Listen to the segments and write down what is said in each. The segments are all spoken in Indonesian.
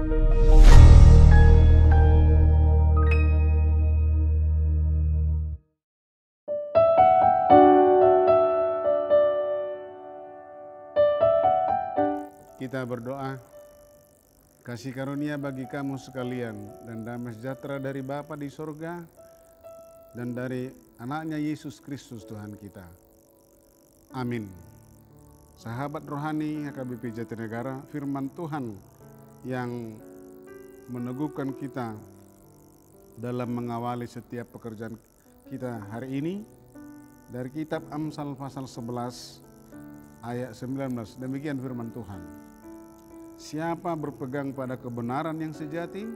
Kita berdoa, kasih karunia bagi kamu sekalian dan damai sejahtera dari Bapa di sorga dan dari anaknya Yesus Kristus Tuhan kita. Amin. Sahabat rohani HKBP Jatinegara, firman Tuhan yang meneguhkan kita dalam mengawali setiap pekerjaan kita hari ini dari kitab Amsal pasal 11 ayat 19. Demikian firman Tuhan. Siapa berpegang pada kebenaran yang sejati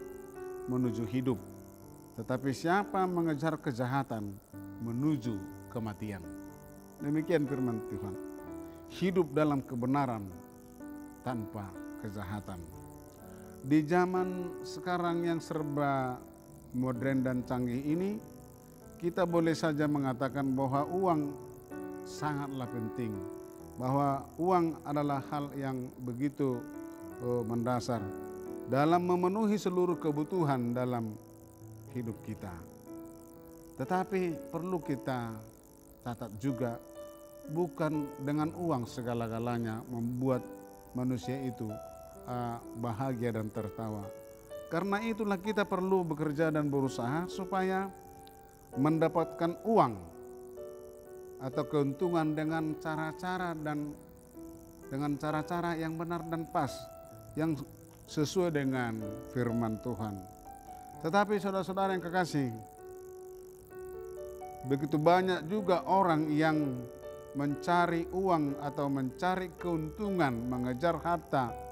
menuju hidup, tetapi siapa mengejar kejahatan menuju kematian. Demikian firman Tuhan. Hidup dalam kebenaran tanpa kejahatan. Di zaman sekarang yang serba modern dan canggih ini, kita boleh saja mengatakan bahwa uang sangatlah penting, bahwa uang adalah hal yang begitu mendasar dalam memenuhi seluruh kebutuhan dalam hidup kita. Tetapi perlu kita catat juga, bukan dengan uang segala-galanya membuat manusia itu bahagia dan tertawa. Karena itulah kita perlu bekerja dan berusaha supaya mendapatkan uang atau keuntungan dengan cara-cara yang benar dan pas, yang sesuai dengan firman Tuhan. Tetapi saudara-saudara yang kekasih, begitu banyak juga orang yang mencari uang atau mencari keuntungan, mengejar harta,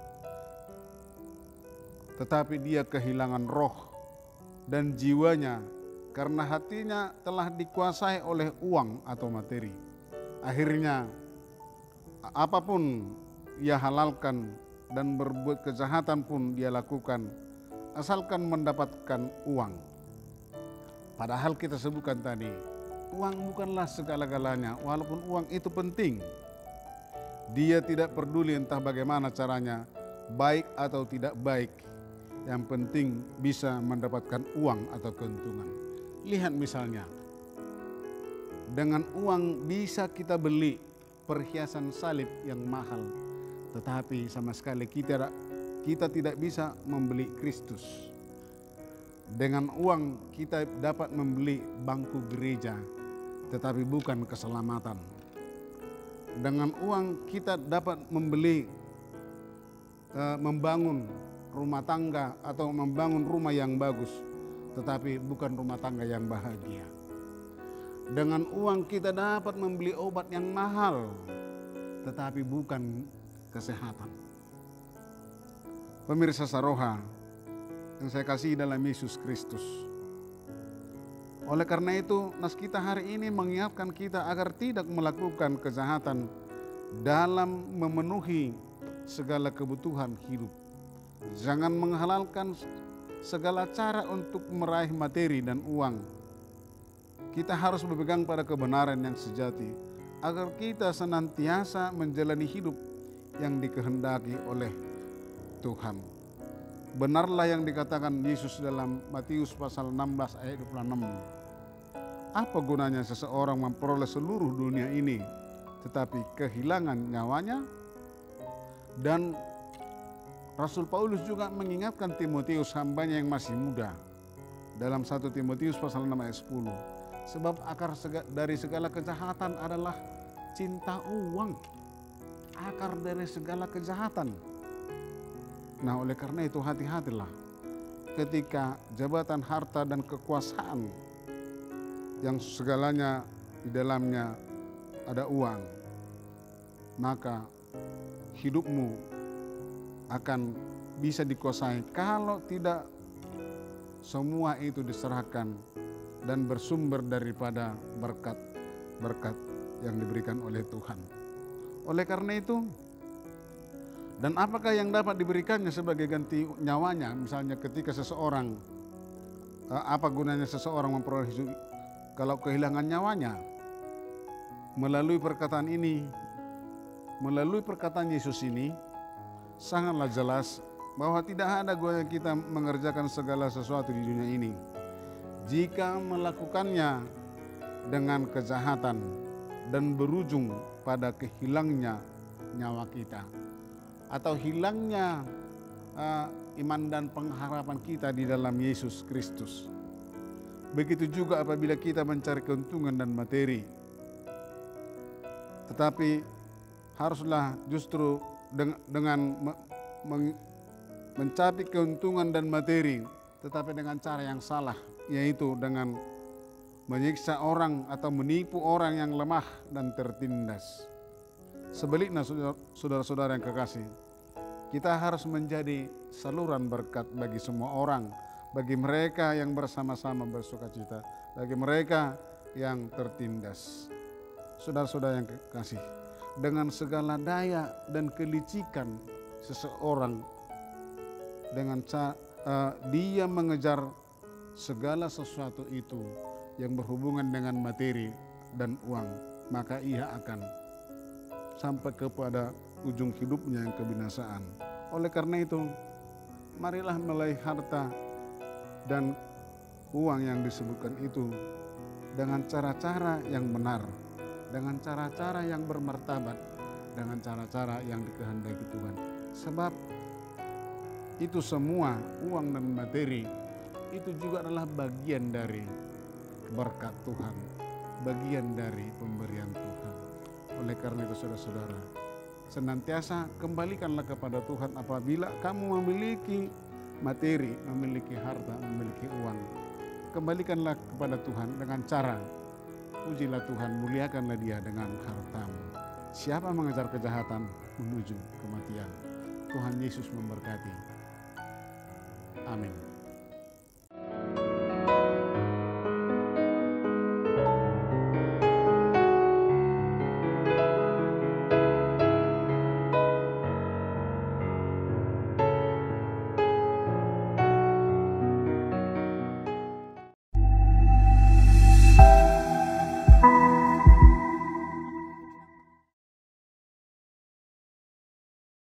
tetapi dia kehilangan roh dan jiwanya karena hatinya telah dikuasai oleh uang atau materi. Akhirnya apapun ia halalkan dan berbuat kejahatan pun dia lakukan asalkan mendapatkan uang. Padahal kita sebutkan tadi, uang bukanlah segala-galanya. Walaupun uang itu penting, dia tidak peduli entah bagaimana caranya, baik atau tidak baik. Yang penting bisa mendapatkan uang atau keuntungan. Lihat misalnya, dengan uang bisa kita beli perhiasan salib yang mahal, tetapi sama sekali kita tidak bisa membeli Kristus. Dengan uang kita dapat membeli bangku gereja, tetapi bukan keselamatan. Dengan uang kita dapat membangun rumah tangga atau membangun rumah yang bagus, tetapi bukan rumah tangga yang bahagia. Dengan uang kita dapat membeli obat yang mahal, tetapi bukan kesehatan. Pemirsa Saroha yang saya kasih dalam Yesus Kristus. Oleh karena itu, nas kita hari ini mengingatkan kita agar tidak melakukan kejahatan dalam memenuhi segala kebutuhan hidup. Jangan menghalalkan segala cara untuk meraih materi dan uang. Kita harus berpegang pada kebenaran yang sejati agar kita senantiasa menjalani hidup yang dikehendaki oleh Tuhan. Benarlah yang dikatakan Yesus dalam Matius pasal 16 ayat 26. Apa gunanya seseorang memperoleh seluruh dunia ini tetapi kehilangan nyawanya? Dan Rasul Paulus juga mengingatkan Timotius, hambanya yang masih muda, dalam 1 Timotius pasal 6 ayat 10. Sebab akar dari segala kejahatan adalah cinta uang. Akar dari segala kejahatan. Nah, oleh karena itu hati-hatilah ketika jabatan, harta, dan kekuasaan yang segalanya di dalamnya ada uang, maka hidupmu akan bisa dikuasai kalau tidak semua itu diserahkan dan bersumber daripada berkat-berkat yang diberikan oleh Tuhan. Oleh karena itu, dan apakah yang dapat diberikannya sebagai ganti nyawanya? Misalnya ketika seseorang, apa gunanya seseorang memperoleh hidup kalau kehilangan nyawanya? Melalui perkataan ini, melalui perkataan Yesus ini, sangatlah jelas bahwa tidak ada gunanya kita mengerjakan segala sesuatu di dunia ini jika melakukannya dengan kejahatan dan berujung pada kehilangnya nyawa kita atau hilangnya iman dan pengharapan kita di dalam Yesus Kristus. Begitu juga apabila kita mencari keuntungan dan materi, tetapi haruslah justru dengan mencari keuntungan dan materi, tetapi dengan cara yang salah, yaitu dengan menyiksa orang atau menipu orang yang lemah dan tertindas. Sebaliknya saudara-saudara yang kekasih, kita harus menjadi saluran berkat bagi semua orang, bagi mereka yang bersama-sama bersukacita, bagi mereka yang tertindas. Saudara-saudara yang kekasih, dengan segala daya dan kelicikan seseorang, dengan dia mengejar segala sesuatu itu yang berhubungan dengan materi dan uang, maka ia akan sampai kepada ujung hidupnya yang kebinasaan. Oleh karena itu, marilah meraih harta dan uang yang disebutkan itu dengan cara-cara yang benar, dengan cara-cara yang bermartabat, dengan cara-cara yang dikehendaki Tuhan. Sebab itu semua, uang dan materi, itu juga adalah bagian dari berkat Tuhan, bagian dari pemberian Tuhan. Oleh karena itu saudara-saudara, senantiasa kembalikanlah kepada Tuhan apabila kamu memiliki materi, memiliki harta, memiliki uang. Kembalikanlah kepada Tuhan dengan cara, pujilah Tuhan, muliakanlah Dia dengan hartamu. Siapa mengejar kejahatan menuju kematian. Tuhan Yesus memberkati. Amin.